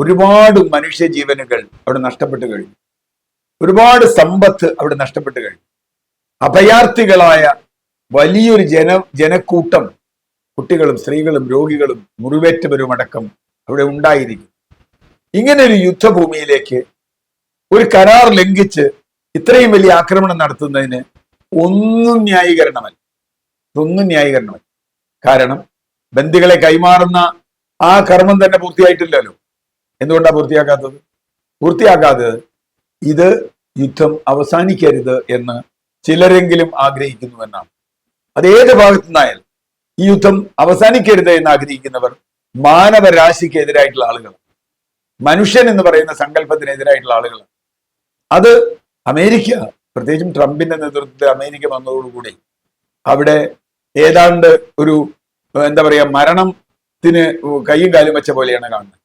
ഒരുപാട് മനുഷ്യ ജീവനുകൾ അവിടെ നഷ്ടപ്പെട്ടു കഴിഞ്ഞു. ഒരുപാട് സമ്പത്ത് അവിടെ നഷ്ടപ്പെട്ടു കഴിഞ്ഞു. അഭയാർത്ഥികളായ വലിയൊരു ജനക്കൂട്ടം, കുട്ടികളും സ്ത്രീകളും രോഗികളും മുറിവേറ്റവരും അടക്കം അവിടെ ഉണ്ടായിരിക്കും. ഇങ്ങനെ ഒരു യുദ്ധഭൂമിയിലേക്ക് ഒരു കരാർ ലംഘിച്ച് ഇത്രയും വലിയ ആക്രമണം നടത്തുന്നതിന് ഒന്നും ന്യായീകരണമല്ല. കാരണം ബന്ദികളെ കൈമാറുന്ന ആ കർമ്മം തന്നെ പൂർത്തിയായിട്ടില്ലല്ലോ. എന്തുകൊണ്ടാണ് പൂർത്തിയാക്കാത്തത്? ഇത് യുദ്ധം അവസാനിക്കരുത് എന്ന് ചിലരെങ്കിലും ആഗ്രഹിക്കുന്നുവെന്നാണ്. അത് ഏത് ഭാഗത്തു നിന്നായാലും ഈ യുദ്ധം അവസാനിക്കരുത് എന്ന് ആഗ്രഹിക്കുന്നവർ മാനവരാശിക്ക് എതിരായിട്ടുള്ള ആളുകളാണ്. മനുഷ്യൻ എന്ന് പറയുന്ന സങ്കല്പത്തിനെതിരായിട്ടുള്ള ആളുകളാണ്. അത് അമേരിക്ക, പ്രത്യേകിച്ചും ട്രംപിന്റെ നേതൃത്വത്തിൽ അമേരിക്ക വന്നതോടുകൂടി അവിടെ ഏതാണ്ട് ഒരു മരണത്തിന് കൈയും കാലും വെച്ച പോലെയാണ് കാണുന്നത്.